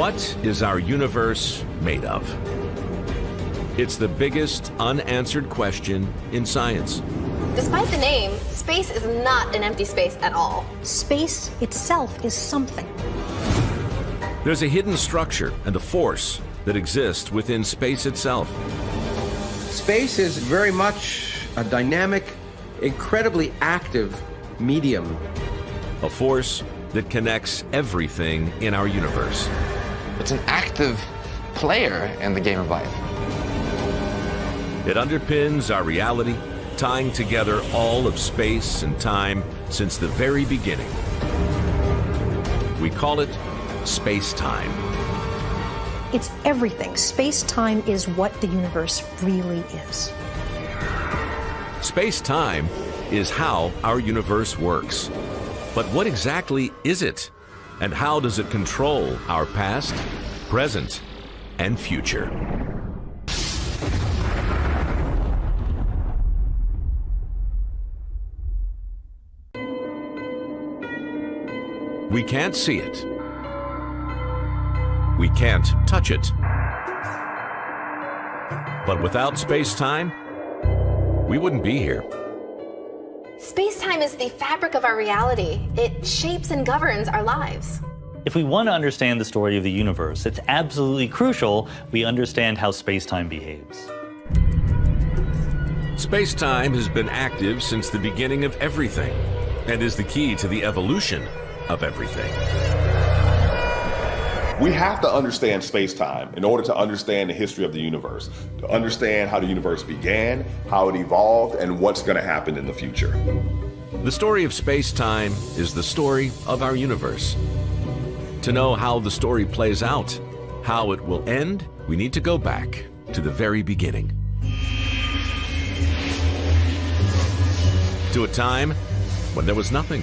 What is our universe made of? It's the biggest unanswered question in science. Despite the name, space is not an empty space at all. Space itself is something. There's a hidden structure and a force that exists within space itself. Space is very much a dynamic, incredibly active medium. A force that connects everything in our universe. It's an active player in the game of life. It underpins our reality, tying together all of space and time since the very beginning. We call it space-time. It's everything. Space-time is what the universe really is. Space-time is how our universe works. But what exactly is it? And how does it control our past, present, and future? We can't see it. We can't touch it. But without space-time, we wouldn't be here. Space-time is the fabric of our reality. It shapes and governs our lives. If we want to understand the story of the universe, it's absolutely crucial we understand how space-time behaves. Space-time has been active since the beginning of everything and is the key to the evolution of everything. We have to understand space-time in order to understand the history of the universe, to understand how the universe began, how it evolved, and what's going to happen in the future. The story of space-time is the story of our universe. To know how the story plays out, how it will end, we need to go back to the very beginning. To a time when there was nothing.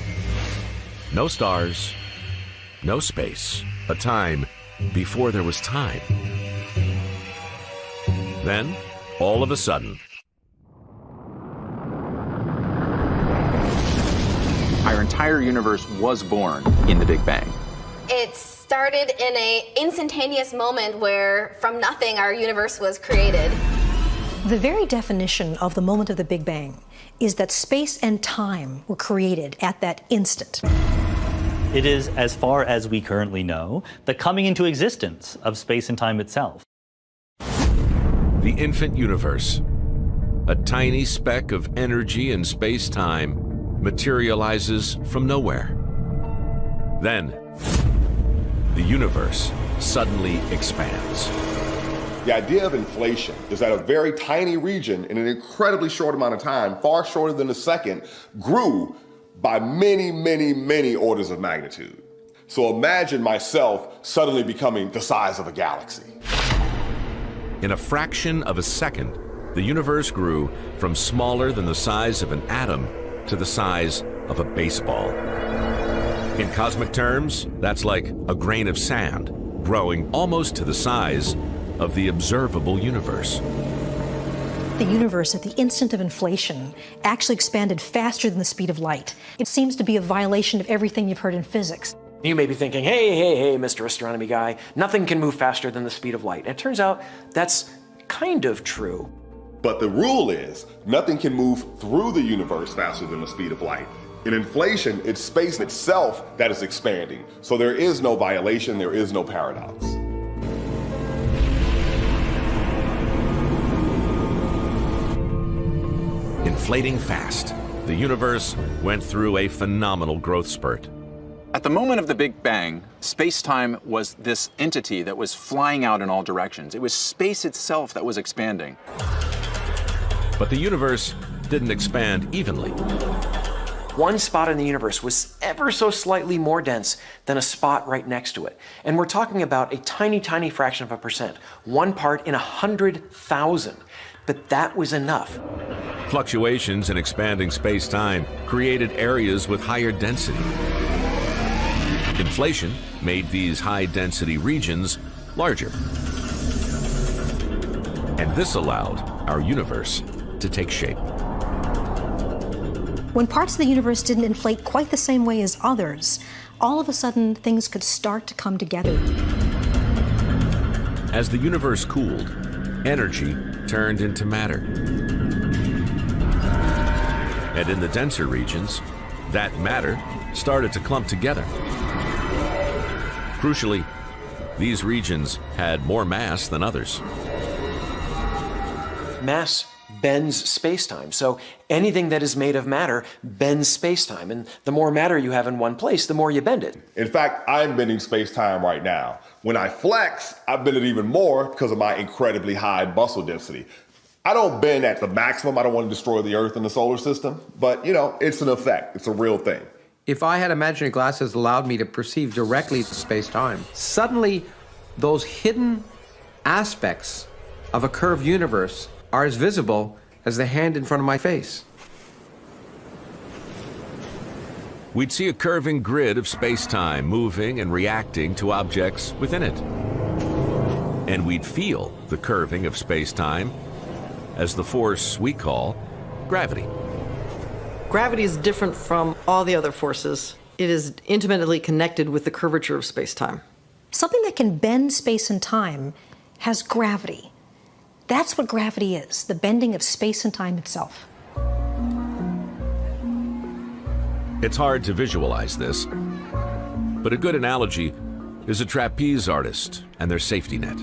No stars, no space. A time before there was time. Then, all of a sudden, our entire universe was born in the Big Bang. It started in an instantaneous moment where, from nothing, our universe was created. The very definition of the moment of the Big Bang is that space and time were created at that instant. It is, as far as we currently know, the coming into existence of space and time itself. The infant universe, a tiny speck of energy in space-time, materializes from nowhere. Then, the universe suddenly expands. The idea of inflation is that a very tiny region in an incredibly short amount of time, far shorter than a second, grew by many, many, many orders of magnitude. So imagine myself suddenly becoming the size of a galaxy. In a fraction of a second, the universe grew from smaller than the size of an atom to the size of a baseball. In cosmic terms, that's like a grain of sand growing almost to the size of the observable universe. The universe, at the instant of inflation, actually expanded faster than the speed of light. It seems to be a violation of everything you've heard in physics. You may be thinking, hey, Mr. Astronomy Guy, nothing can move faster than the speed of light. And it turns out that's kind of true. But the rule is, nothing can move through the universe faster than the speed of light. In inflation, it's space itself that is expanding. So there is no violation, there is no paradox. Inflating fast, the universe went through a phenomenal growth spurt. At the moment of the Big Bang, space-time was this entity that was flying out in all directions. It was space itself that was expanding. But the universe didn't expand evenly. One spot in the universe was ever so slightly more dense than a spot right next to it. And we're talking about a tiny, tiny fraction of a percent. 1 part in 100,000. But that was enough. Fluctuations in expanding space-time created areas with higher density. Inflation made these high-density regions larger. And this allowed our universe to take shape. When parts of the universe didn't inflate quite the same way as others, all of a sudden things could start to come together. As the universe cooled, energy turned into matter. And in the denser regions, that matter started to clump together. Crucially, these regions had more mass than others. Mass bends space-time, so anything that is made of matter bends space-time, and the more matter you have in one place, the more you bend it. In fact, I'm bending space-time right now. When I flex, I bend it even more because of my incredibly high muscle density. I don't bend at the maximum. I don't want to destroy the Earth and the solar system, but you know, it's an effect. It's a real thing. If I had imaginary glasses that allowed me to perceive directly space-time, suddenly those hidden aspects of a curved universe are as visible as the hand in front of my face. We'd see a curving grid of space-time moving and reacting to objects within it. And we'd feel the curving of space-time as the force we call gravity. Gravity is different from all the other forces. It is intimately connected with the curvature of space-time. Something that can bend space and time has gravity. That's what gravity is, the bending of space and time itself. It's hard to visualize this, but a good analogy is a trapeze artist and their safety net.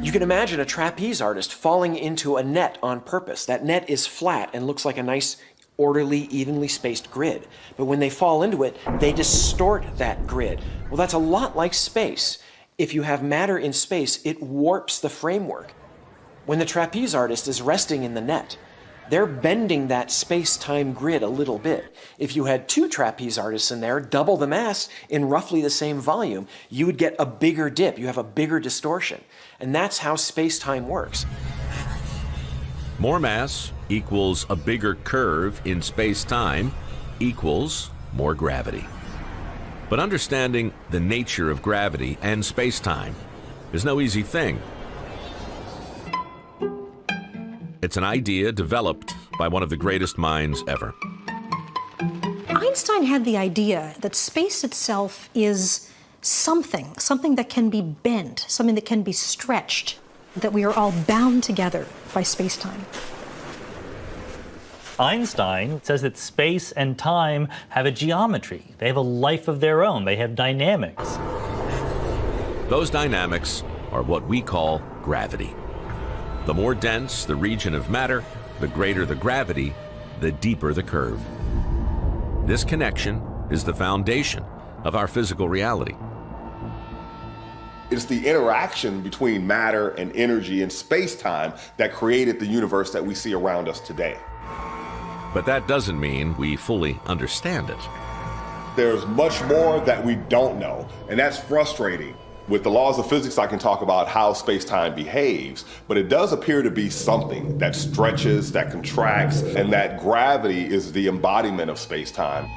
You can imagine a trapeze artist falling into a net on purpose. That net is flat and looks like a nice, orderly, evenly spaced grid. But when they fall into it, they distort that grid. Well, that's a lot like space. If you have matter in space, it warps the framework. When the trapeze artist is resting in the net, they're bending that space-time grid a little bit. If you had two trapeze artists in there, double the mass in roughly the same volume, you would get a bigger dip. You have a bigger distortion. And that's how space-time works. More mass equals a bigger curve in space-time equals more gravity. But understanding the nature of gravity and space-time is no easy thing. It's an idea developed by one of the greatest minds ever. Einstein had the idea that space itself is something that can be bent, something that can be stretched, that we are all bound together by space-time. Einstein says that space and time have a geometry. They have a life of their own. They have dynamics. Those dynamics are what we call gravity. The more dense the region of matter, the greater the gravity, the deeper the curve. This connection is the foundation of our physical reality. It's the interaction between matter and energy and space-time that created the universe that we see around us today. But that doesn't mean we fully understand it. There's much more that we don't know, and that's frustrating. With the laws of physics, I can talk about how space-time behaves, but it does appear to be something that stretches, that contracts, and that gravity is the embodiment of space-time.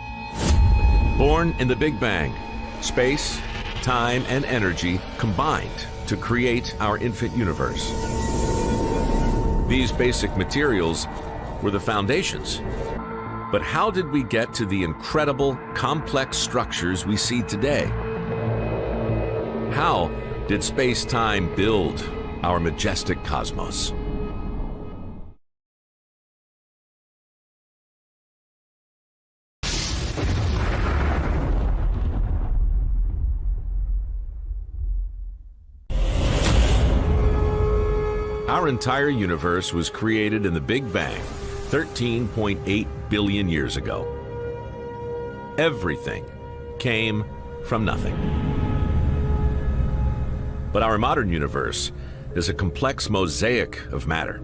Born in the Big Bang, space, time, and energy combined to create our infant universe. These basic materials were the foundations. But how did we get to the incredible, complex structures we see today? How did space-time build our majestic cosmos? Our entire universe was created in the Big Bang 13.8 billion years ago. Everything came from nothing. But our modern universe is a complex mosaic of matter.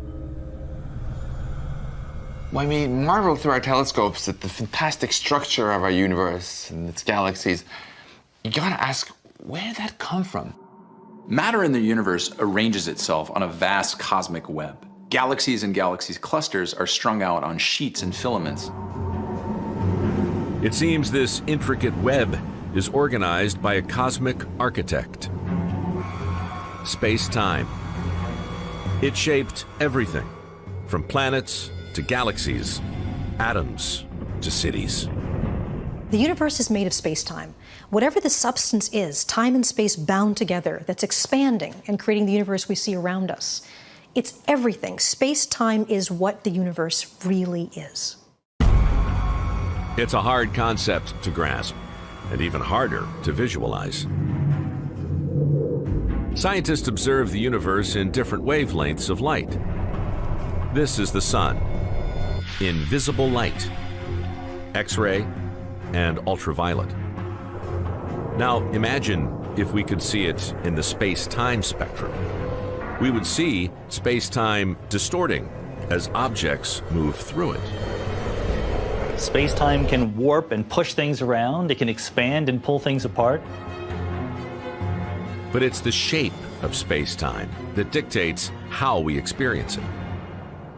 When we marvel through our telescopes at the fantastic structure of our universe and its galaxies, you gotta ask, where did that come from? Matter in the universe arranges itself on a vast cosmic web. Galaxies and galaxies clusters are strung out on sheets and filaments. It seems this intricate web is organized by a cosmic architect. Space-time. It shaped everything, from planets to galaxies, atoms to cities. The universe is made of space-time. Whatever the substance is, time and space bound together, that's expanding and creating the universe we see around us, it's everything. Space-time is what the universe really is. It's a hard concept to grasp, and even harder to visualize. Scientists observe the universe in different wavelengths of light. This is the sun, in visible light, X-ray, and ultraviolet. Now imagine if we could see it in the space-time spectrum. We would see space-time distorting as objects move through it. Space-time can warp and push things around. It can expand and pull things apart. But it's the shape of space-time that dictates how we experience it.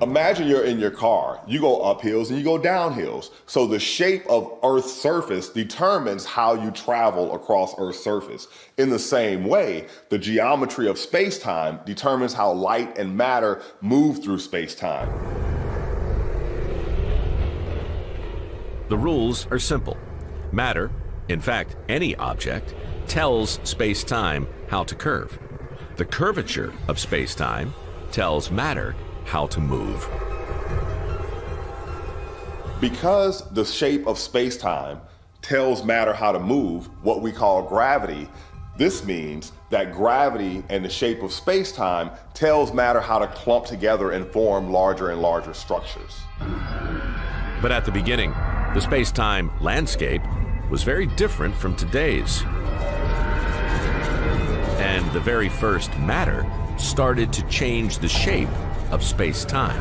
Imagine you're in your car. You go up hills and you go down hills. So the shape of Earth's surface determines how you travel across Earth's surface. In the same way, the geometry of space-time determines how light and matter move through space-time. The rules are simple. Matter, in fact, any object, tells space-time how to curve. The curvature of space-time tells matter how to move. Because the shape of space-time tells matter how to move, what we call gravity, this means that gravity and the shape of space-time tells matter how to clump together and form larger and larger structures. But at the beginning, the space-time landscape was very different from today's. And the very first matter started to change the shape of space-time.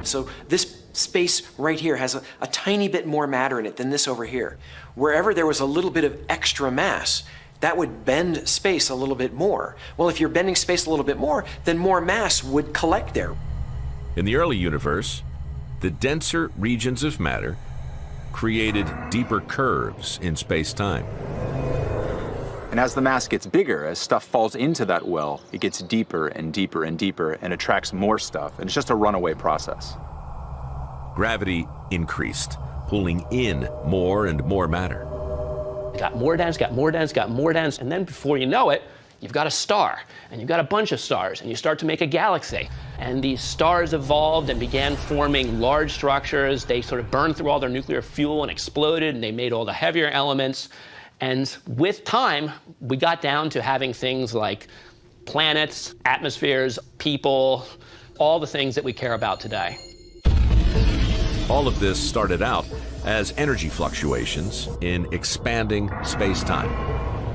So this space right here has a tiny bit more matter in it than this over here. Wherever there was a little bit of extra mass, that would bend space a little bit more. Well, if you're bending space a little bit more, then more mass would collect there. In the early universe, the denser regions of matter created deeper curves in space-time. And as the mass gets bigger, as stuff falls into that well, it gets deeper and deeper and deeper and attracts more stuff. And it's just a runaway process. Gravity increased, pulling in more and more matter. Got more dense, got more dense, got more dense, and then before you know it, you've got a star, and you've got a bunch of stars, and you start to make a galaxy. And these stars evolved and began forming large structures. They sort of burned through all their nuclear fuel and exploded, and they made all the heavier elements. And with time, we got down to having things like planets, atmospheres, people, all the things that we care about today. All of this started out as energy fluctuations in expanding space-time.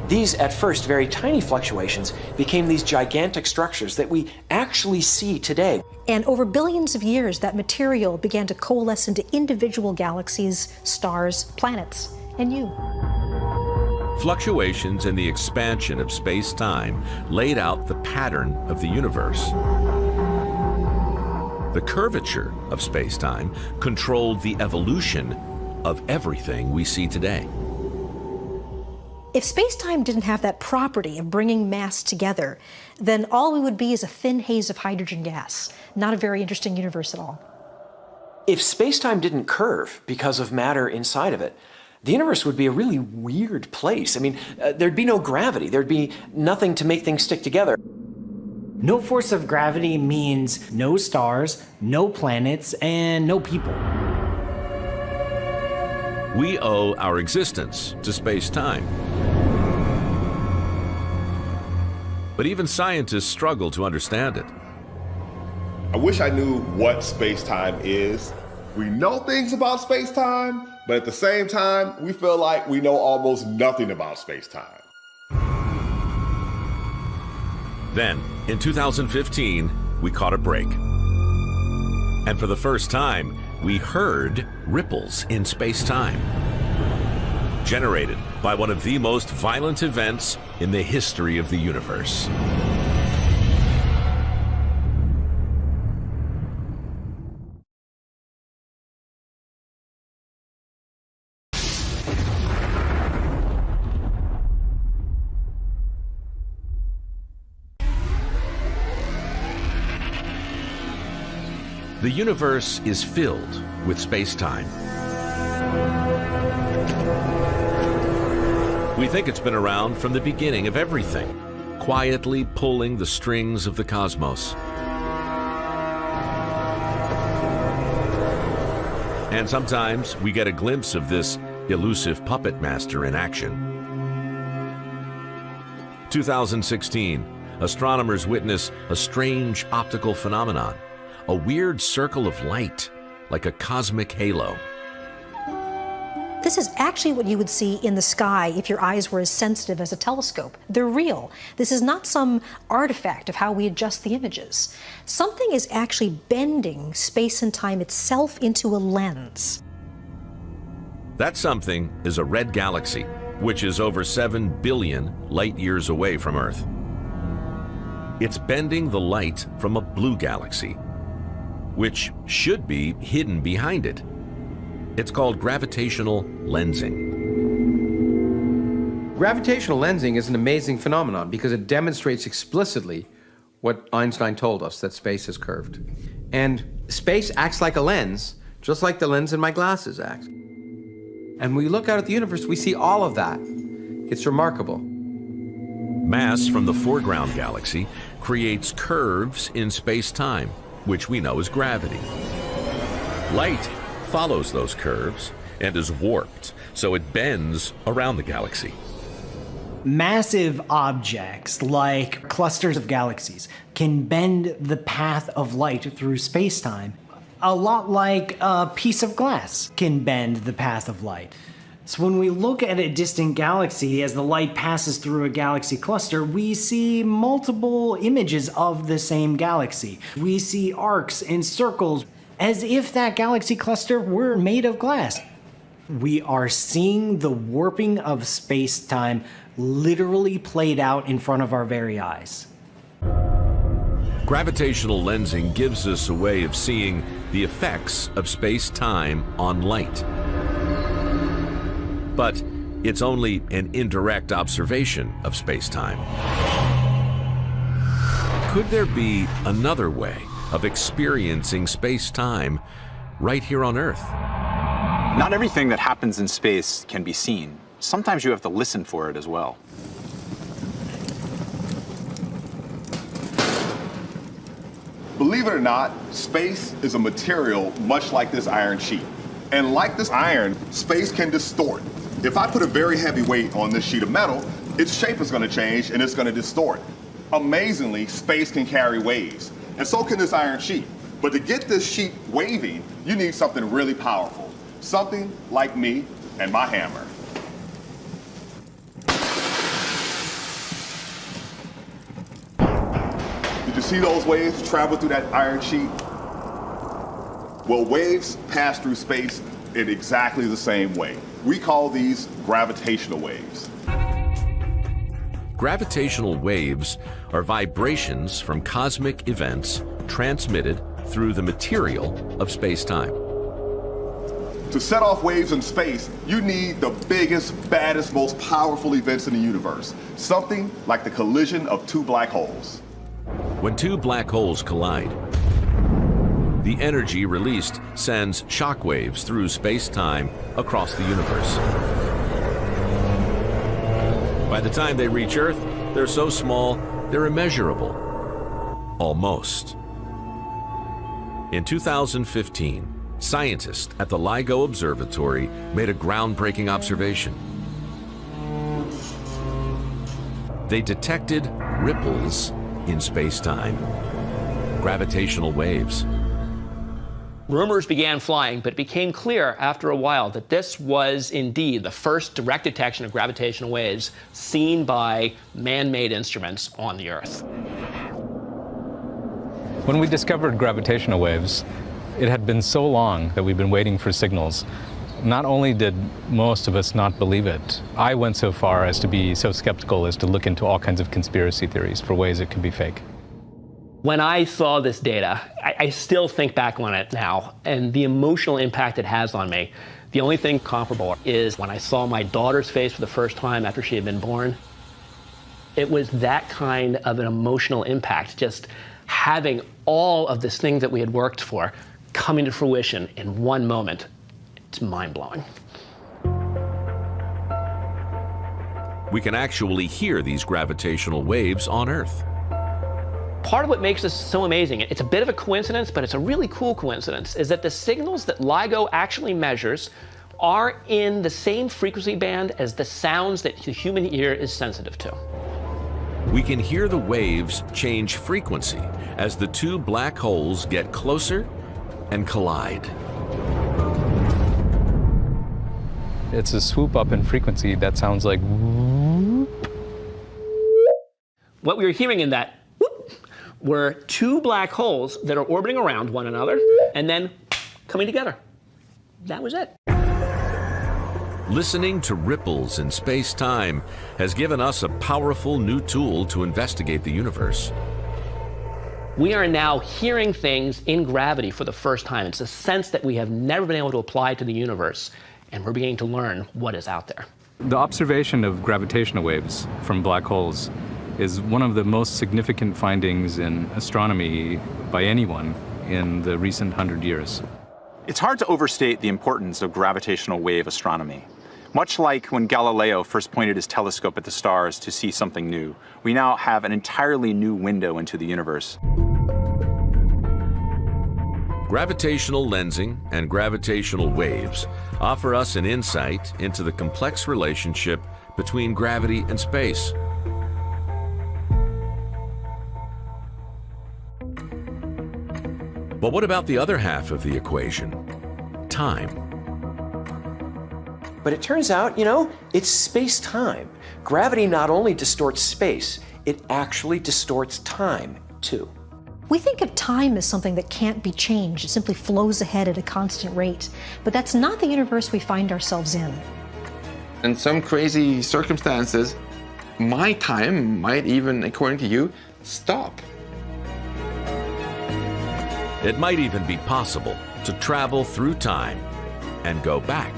These, at first, very tiny fluctuations became these gigantic structures that we actually see today. And over billions of years, that material began to coalesce into individual galaxies, stars, planets, and you. Fluctuations in the expansion of space-time laid out the pattern of the universe. The curvature of space-time controlled the evolution of everything we see today. If space-time didn't have that property of bringing mass together, then all we would be is a thin haze of hydrogen gas. Not a very interesting universe at all. If space-time didn't curve because of matter inside of it, the universe would be a really weird place. I mean, there'd be no gravity. There'd be nothing to make things stick together. No force of gravity means no stars, no planets, and no people. We owe our existence to space-time. But even scientists struggle to understand it. I wish I knew what space-time is. We know things about space-time, but at the same time, we feel like we know almost nothing about space-time. Then, in 2015, we caught a break. And for the first time, we heard ripples in space-time, generated by one of the most violent events in the history of the universe. The universe is filled with space-time. We think it's been around from the beginning of everything, quietly pulling the strings of the cosmos. And sometimes we get a glimpse of this elusive puppet master in action. 2016, astronomers witness a strange optical phenomenon, a weird circle of light, like a cosmic halo. This is actually what you would see in the sky if your eyes were as sensitive as a telescope. They're real. This is not some artifact of how we adjust the images. Something is actually bending space and time itself into a lens. That something is a red galaxy, which is over 7 billion light years away from Earth. It's bending the light from a blue galaxy, which should be hidden behind it. It's called gravitational lensing. Gravitational lensing is an amazing phenomenon because it demonstrates explicitly what Einstein told us, that space is curved. And space acts like a lens, just like the lens in my glasses act. And when we look out at the universe, we see all of that. It's remarkable. Mass from the foreground galaxy creates curves in space-time, which we know as gravity. Light follows those curves and is warped, so it bends around the galaxy. Massive objects, like clusters of galaxies, can bend the path of light through space-time, a lot like a piece of glass can bend the path of light. So when we look at a distant galaxy, as the light passes through a galaxy cluster, we see multiple images of the same galaxy. We see arcs and circles, as if that galaxy cluster were made of glass. We are seeing the warping of space-time literally played out in front of our very eyes. Gravitational lensing gives us a way of seeing the effects of space-time on light. But it's only an indirect observation of space-time. Could there be another way of experiencing space-time right here on Earth? Not everything that happens in space can be seen. Sometimes you have to listen for it as well. Believe it or not, space is a material much like this iron sheet. And like this iron, space can distort. If I put a very heavy weight on this sheet of metal, its shape is going to change and it's going to distort. Amazingly, space can carry waves, and so can this iron sheet. But to get this sheet waving, you need something really powerful. Something like me and my hammer. Did you see those waves travel through that iron sheet? Well, waves pass through space in exactly the same way. We call these gravitational waves. Gravitational waves are vibrations from cosmic events transmitted through the material of space-time. To set off waves in space, you need the biggest, baddest, most powerful events in the universe. Something like the collision of two black holes. When two black holes collide, the energy released sends shock waves through space-time across the universe. By the time they reach Earth, they're so small, they're immeasurable. Almost. In 2015, scientists at the LIGO Observatory made a groundbreaking observation. They detected ripples in space-time, gravitational waves. Rumors began flying, but it became clear after a while that this was indeed the first direct detection of gravitational waves seen by man-made instruments on the Earth. When we discovered gravitational waves, it had been so long that we've been waiting for signals. Not only did most of us not believe it, I went so far as to be so skeptical as to look into all kinds of conspiracy theories for ways it could be fake. When I saw this data, I still think back on it now, and the emotional impact it has on me. The only thing comparable is when I saw my daughter's face for the first time after she had been born. It was that kind of an emotional impact, just having all of this thing that we had worked for coming to fruition in one moment. It's mind-blowing. we can actually hear these gravitational waves on Earth. Part of what makes this so amazing, it's a bit of a coincidence, but it's a really cool coincidence, is that the signals that LIGO actually measures are in the same frequency band as the sounds that the human ear is sensitive to. We can hear the waves change frequency as the two black holes get closer and collide. It's a swoop up in frequency that sounds like whoop. What we were hearing in that whoop were two black holes that are orbiting around one another and then coming together. That was it. Listening to ripples in space-time has given us a powerful new tool to investigate the universe. We are now hearing things in gravity for the first time. It's a sense that we have never been able to apply to the universe, and we're beginning to learn what is out there. The observation of gravitational waves from black holes is one of the most significant findings in astronomy by anyone in the recent 100 years. It's hard to overstate the importance of gravitational wave astronomy. Much like when Galileo first pointed his telescope at the stars to see something new, we now have an entirely new window into the universe. Gravitational lensing and gravitational waves offer us an insight into the complex relationship between gravity and space. But what about the other half of the equation? Time. But it turns out, it's space-time. Gravity not only distorts space, it actually distorts time, too. We think of time as something that can't be changed. It simply flows ahead at a constant rate. But that's not the universe we find ourselves in. In some crazy circumstances, my time might even, according to you, stop. It might even be possible to travel through time and go back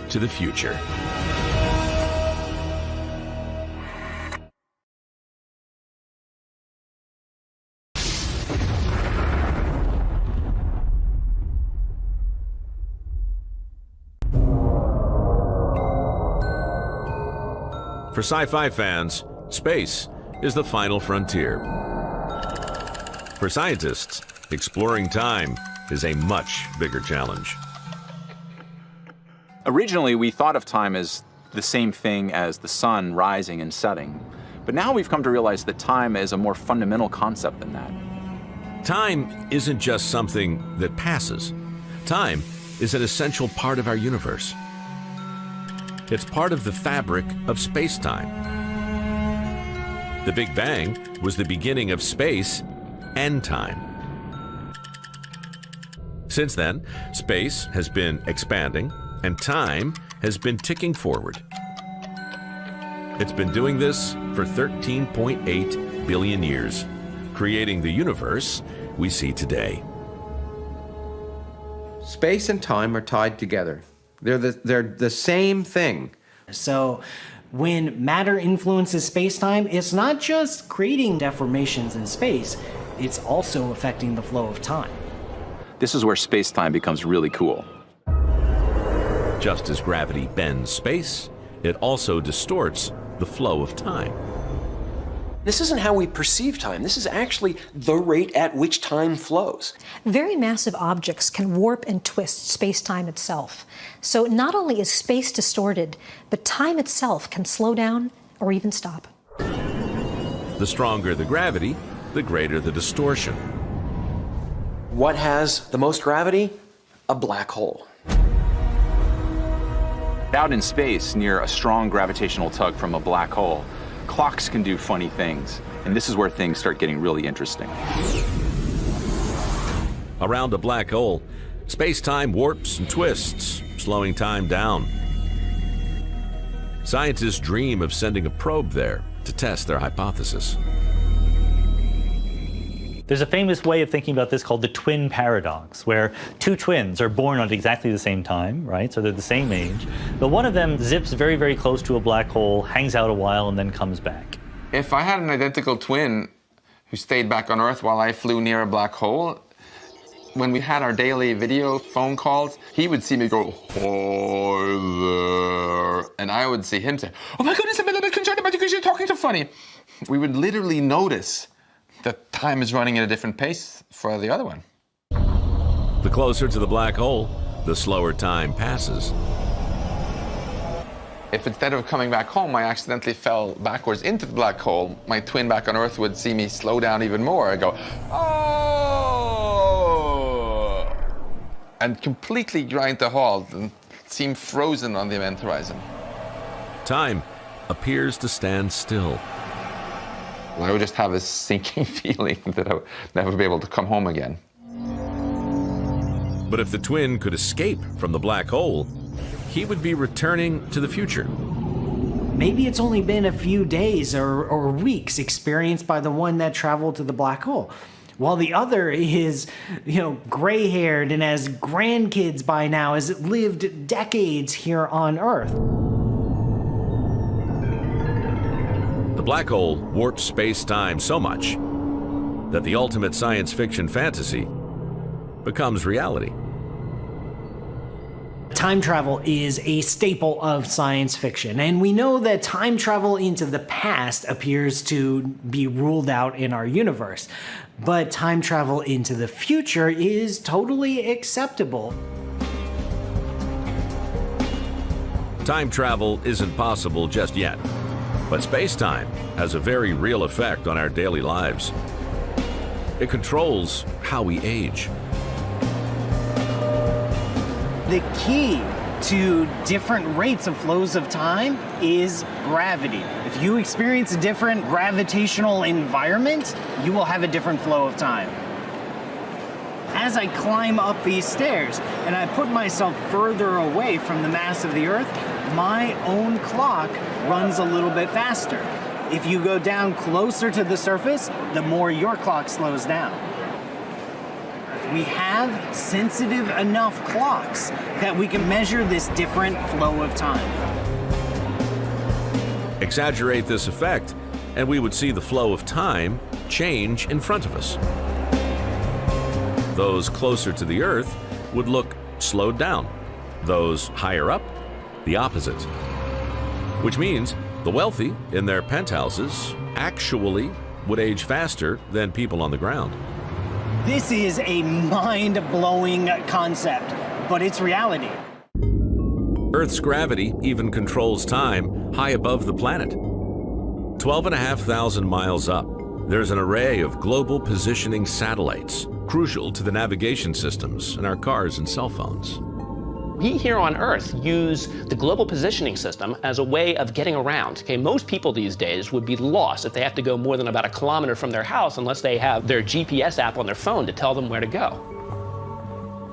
to the future. For sci-fi fans, space is the final frontier. For scientists, exploring time is a much bigger challenge. Originally, we thought of time as the same thing as the sun rising and setting. But now we've come to realize that time is a more fundamental concept than that. Time isn't just something that passes. Time is an essential part of our universe. It's part of the fabric of space-time. The Big Bang was the beginning of space and time. Since then, space has been expanding and time has been ticking forward. It's been doing this for 13.8 billion years, creating the universe we see today. Space and time are tied together. They're the same thing. So when matter influences space-time, it's not just creating deformations in space, it's also affecting the flow of time. This is where space-time becomes really cool. Just as gravity bends space, it also distorts the flow of time. This isn't how we perceive time. This is actually the rate at which time flows. Very massive objects can warp and twist space-time itself. So not only is space distorted, but time itself can slow down or even stop. The stronger the gravity, the greater the distortion. What has the most gravity? A black hole. Out in space, near a strong gravitational tug from a black hole, clocks can do funny things, and this is where things start getting really interesting. Around a black hole, space-time warps and twists, slowing time down. Scientists dream of sending a probe there to test their hypothesis. There's a famous way of thinking about this called the twin paradox, where two twins are born at exactly the same time, right? So they're the same age, but one of them zips very, very close to a black hole, hangs out a while, and then comes back. If I had an identical twin who stayed back on Earth while I flew near a black hole, when we had our daily video phone calls, he would see me go, "Hi there," and I would see him say, "Oh my goodness, I'm in the about you because you're talking so funny. We would literally notice that time is running at a different pace for the other one. The closer to the black hole, the slower time passes. If instead of coming back home, I accidentally fell backwards into the black hole, my twin back on Earth would see me slow down even more. I'd go, oh, and completely grind to halt and seem frozen on the event horizon. Time appears to stand still. I would just have this sinking feeling that I would never be able to come home again. But if the twin could escape from the black hole, he would be returning to the future. Maybe it's only been a few days or weeks experienced by the one that traveled to the black hole, while the other is, gray-haired and has grandkids by now, as it lived decades here on Earth. The black hole warps space-time so much that the ultimate science fiction fantasy becomes reality. Time travel is a staple of science fiction, and we know that time travel into the past appears to be ruled out in our universe. But time travel into the future is totally acceptable. Time travel isn't possible just yet, but space-time has a very real effect on our daily lives. It controls how we age. The key to different rates of flows of time is gravity. If you experience a different gravitational environment, you will have a different flow of time. As I climb up these stairs and I put myself further away from the mass of the Earth, my own clock runs a little bit faster. If you go down closer to the surface, the more your clock slows down. We have sensitive enough clocks that we can measure this different flow of time. Exaggerate this effect, and we would see the flow of time change in front of us. Those closer to the Earth would look slowed down. Those higher up, the opposite. Which means the wealthy in their penthouses actually would age faster than people on the ground. This is a mind-blowing concept, but it's reality. Earth's gravity even controls time high above the planet. 12,500 miles up, there's an array of global positioning satellites, crucial to the navigation systems in our cars and cell phones. We here on Earth use the global positioning system as a way of getting around. Okay, most people these days would be lost if they have to go more than about a kilometer from their house unless they have their GPS app on their phone to tell them where to go.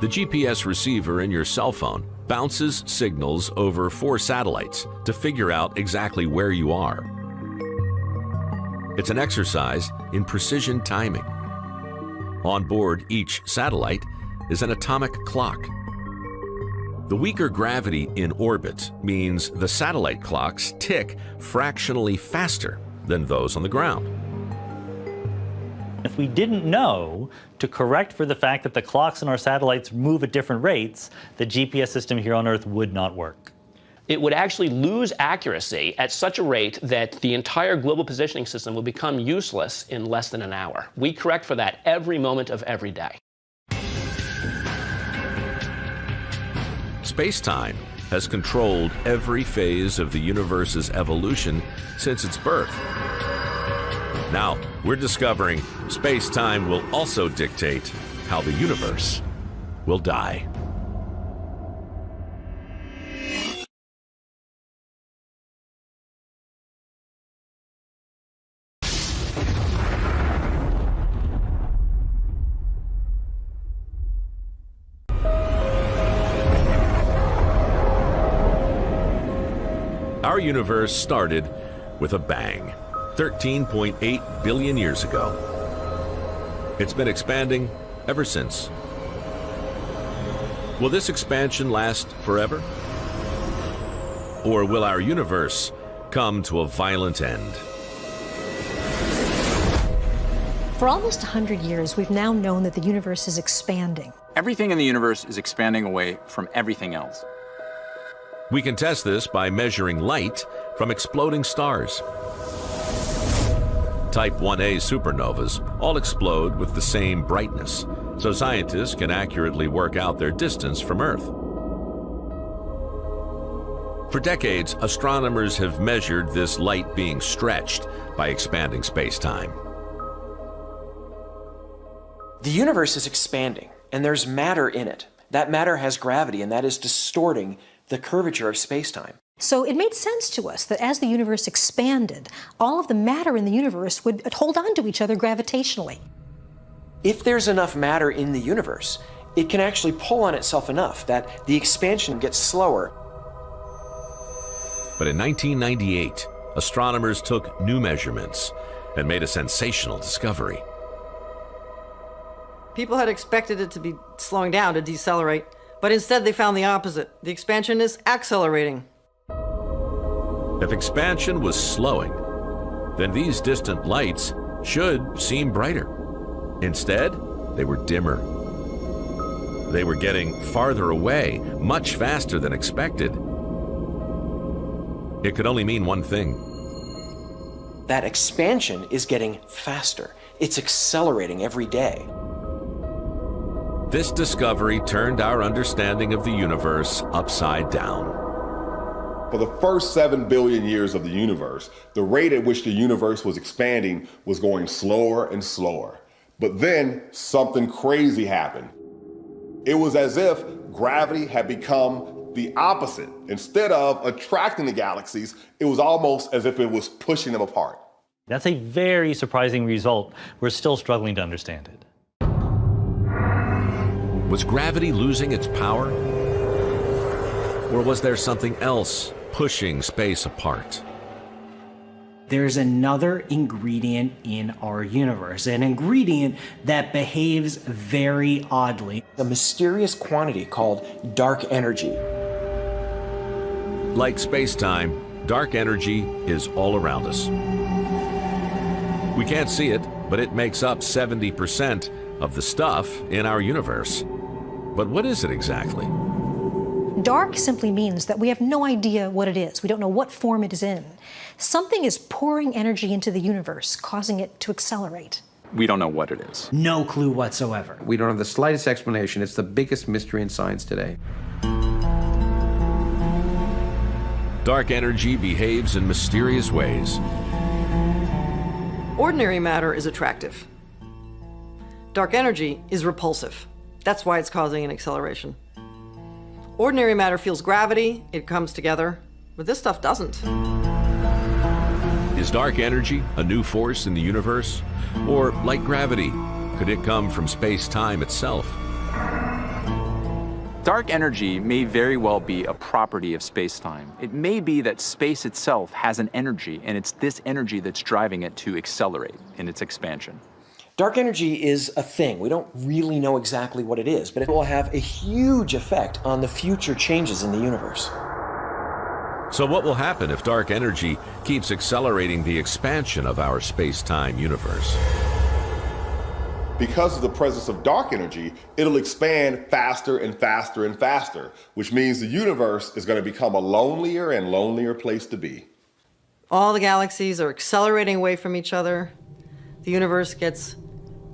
The GPS receiver in your cell phone bounces signals over 4 satellites to figure out exactly where you are. It's an exercise in precision timing. On board each satellite is an atomic clock. The weaker gravity in orbit means the satellite clocks tick fractionally faster than those on the ground. If we didn't know to correct for the fact that the clocks in our satellites move at different rates, the GPS system here on Earth would not work. It would actually lose accuracy at such a rate that the entire global positioning system would become useless in less than an hour. We correct for that every moment of every day. Space-time has controlled every phase of the universe's evolution since its birth. Now, we're discovering space-time will also dictate how the universe will die. Our universe started with a bang, 13.8 billion years ago. It's been expanding ever since. Will this expansion last forever? Or will our universe come to a violent end? For almost 100 years, we've now known that the universe is expanding. Everything in the universe is expanding away from everything else. We can test this by measuring light from exploding stars. Type 1a supernovas all explode with the same brightness, so scientists can accurately work out their distance from Earth. For decades, astronomers have measured this light being stretched by expanding space-time. The universe is expanding, and there's matter in it. That matter has gravity, and that is distorting the curvature of space-time. So it made sense to us that as the universe expanded, all of the matter in the universe would hold on to each other gravitationally. If there's enough matter in the universe, it can actually pull on itself enough that the expansion gets slower. But in 1998, astronomers took new measurements and made a sensational discovery. People had expected it to be slowing down, to decelerate, but instead they found the opposite. The expansion is accelerating. If expansion was slowing, then these distant lights should seem brighter. Instead, they were dimmer. They were getting farther away, much faster than expected. It could only mean one thing. That expansion is getting faster. It's accelerating every day. This discovery turned our understanding of the universe upside down. For the first 7 billion years of the universe, the rate at which the universe was expanding was going slower and slower. But then something crazy happened. It was as if gravity had become the opposite. Instead of attracting the galaxies, it was almost as if it was pushing them apart. That's a very surprising result. We're still struggling to understand it. Was gravity losing its power? Or was there something else pushing space apart? There's another ingredient in our universe, an ingredient that behaves very oddly. A mysterious quantity called dark energy. Like space-time, dark energy is all around us. We can't see it, but it makes up 70% of the stuff in our universe. But what is it exactly? Dark simply means that we have no idea what it is. We don't know what form it is in. Something is pouring energy into the universe, causing it to accelerate. We don't know what it is. No clue whatsoever. We don't have the slightest explanation. It's the biggest mystery in science today. Dark energy behaves in mysterious ways. Ordinary matter is attractive. Dark energy is repulsive. That's why it's causing an acceleration. Ordinary matter feels gravity, it comes together, but this stuff doesn't. Is dark energy a new force in the universe? Or, like gravity, could it come from space-time itself? Dark energy may very well be a property of space-time. It may be that space itself has an energy, and it's this energy that's driving it to accelerate in its expansion. Dark energy is a thing. We don't really know exactly what it is, but it will have a huge effect on the future changes in the universe. So what will happen if dark energy keeps accelerating the expansion of our space-time universe? Because of the presence of dark energy, it'll expand faster and faster and faster, which means the universe is going to become a lonelier and lonelier place to be. All the galaxies are accelerating away from each other. The universe gets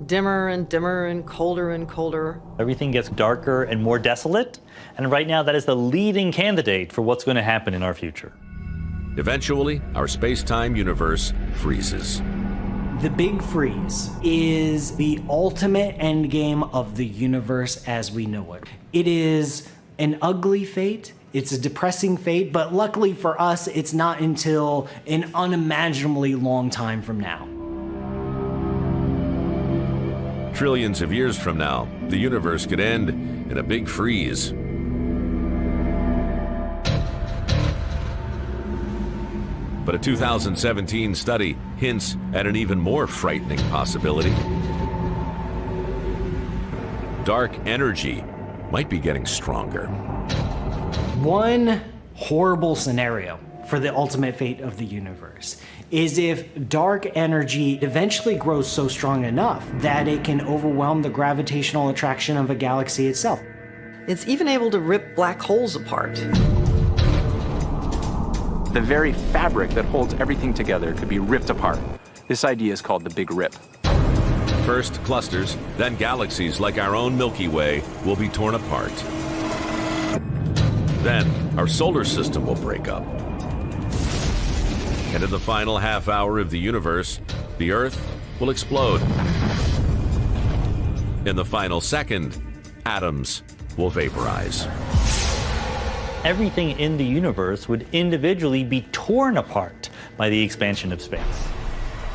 dimmer and dimmer and colder. Everything gets darker and more desolate, and right now that is the leading candidate for what's going to happen in our future. Eventually, our space-time universe freezes. The Big Freeze is the ultimate endgame of the universe as we know it. It is an ugly fate. It's a depressing fate, but luckily for us, it's not until an unimaginably long time from now. Trillions of years from now, the universe could end in a big freeze. But a 2017 study hints at an even more frightening possibility. Dark energy might be getting stronger. One horrible scenario for the ultimate fate of the universe is if dark energy eventually grows so strong enough that it can overwhelm the gravitational attraction of a galaxy itself. It's even able to rip black holes apart. The very fabric that holds everything together could be ripped apart. This idea is called the Big Rip. First clusters, then galaxies like our own Milky Way will be torn apart. Then our solar system will break up. And in the final half hour of the universe, the Earth will explode. In the final second, atoms will vaporize. Everything in the universe would individually be torn apart by the expansion of space.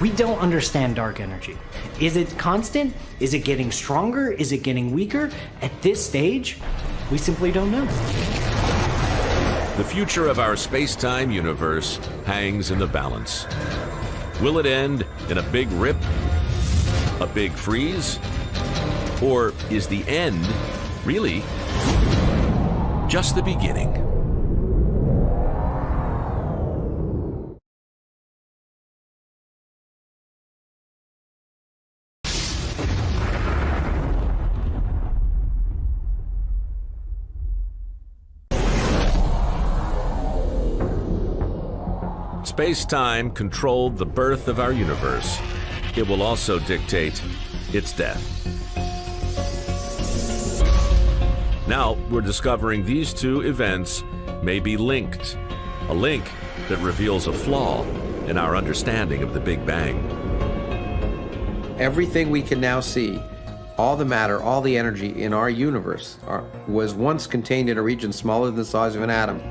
We don't understand dark energy. Is it constant? Is it getting stronger? Is it getting weaker? At this stage, we simply don't know. The future of our space-time universe hangs in the balance. Will it end in a big rip? A big freeze? Or is the end really just the beginning? Space-time controlled the birth of our universe. It will also dictate its death. Now, we're discovering these two events may be linked, a link that reveals a flaw in our understanding of the Big Bang. Everything we can now see, all the matter, all the energy in our universe was once contained in a region smaller than the size of an atom.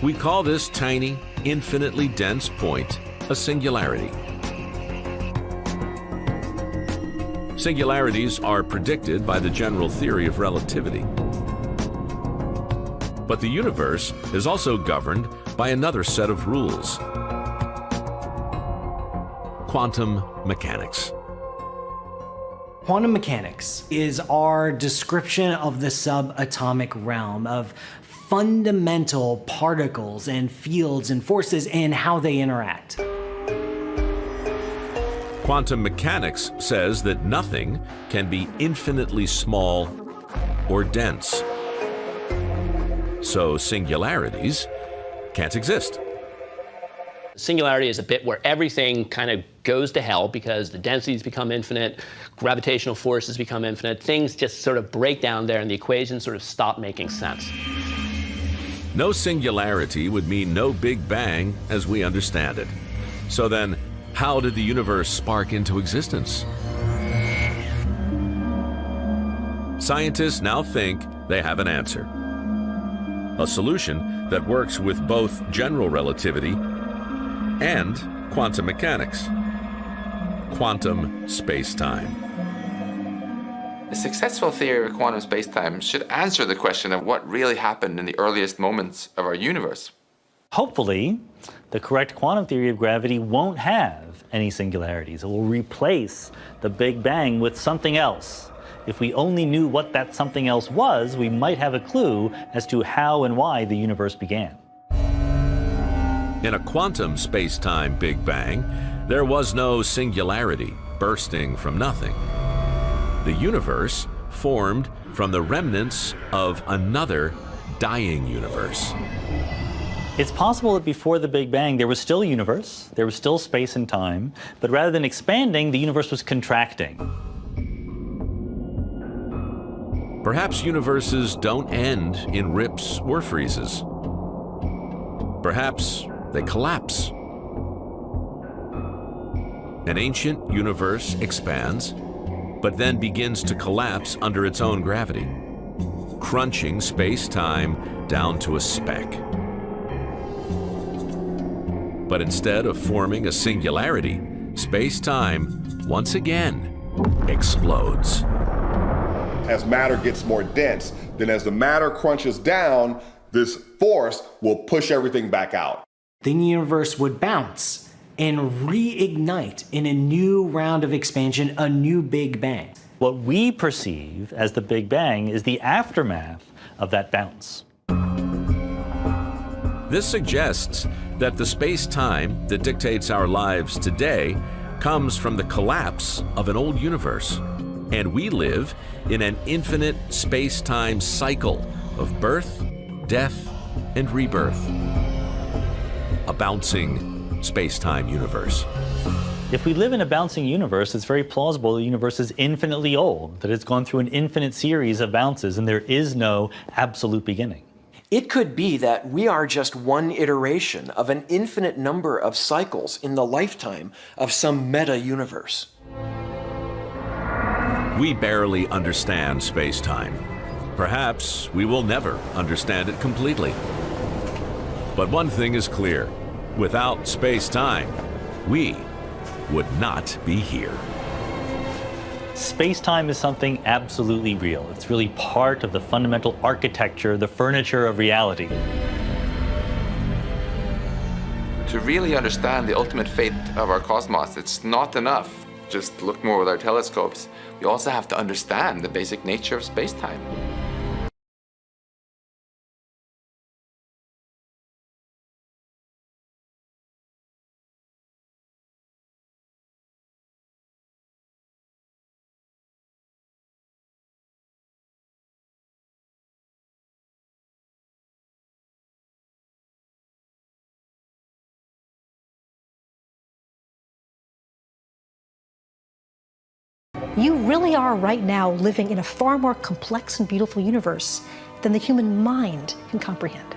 We call this tiny, infinitely dense point a singularity. Singularities are predicted by the general theory of relativity. But the universe is also governed by another set of rules: quantum mechanics. Quantum mechanics is our description of the subatomic realm, of fundamental particles and fields and forces and how they interact. Quantum mechanics says that nothing can be infinitely small or dense. So singularities can't exist. Singularity is a bit where everything kind of goes to hell because the densities become infinite, gravitational forces become infinite, things just sort of break down there and the equations sort of stop making sense. No singularity would mean no Big Bang as we understand it. So then, how did the universe spark into existence? Scientists now think they have an answer. A solution that works with both general relativity and quantum mechanics. Quantum space-time. A successful theory of quantum spacetime should answer the question of what really happened in the earliest moments of our universe. Hopefully, the correct quantum theory of gravity won't have any singularities. It will replace the Big Bang with something else. If we only knew what that something else was, we might have a clue as to how and why the universe began. In a quantum space-time Big Bang, there was no singularity bursting from nothing. The universe formed from the remnants of another dying universe. It's possible that before the Big Bang there was still a universe, there was still space and time, but rather than expanding, the universe was contracting. Perhaps universes don't end in rips or freezes. Perhaps they collapse. An ancient universe expands, but then begins to collapse under its own gravity, crunching space-time down to a speck. But instead of forming a singularity, space-time once again explodes. As matter gets more dense, then as the matter crunches down, this force will push everything back out. The universe would bounce and reignite in a new round of expansion, a new Big Bang. What we perceive as the Big Bang is the aftermath of that bounce. This suggests that the space-time that dictates our lives today comes from the collapse of an old universe, and we live in an infinite space-time cycle of birth, death, and rebirth. bouncing space-time universe. If we live in a bouncing universe, it's very plausible the universe is infinitely old, that it's gone through an infinite series of bounces and there is no absolute beginning. It could be that we are just one iteration of an infinite number of cycles in the lifetime of some meta-universe. We barely understand space-time. Perhaps we will never understand it completely. But one thing is clear. Without space-time, we would not be here. Space-time is something absolutely real. It's really part of the fundamental architecture, the furniture of reality. To really understand the ultimate fate of our cosmos, it's not enough just look more with our telescopes. We also have to understand the basic nature of space-time. You really are right now living in a far more complex and beautiful universe than the human mind can comprehend.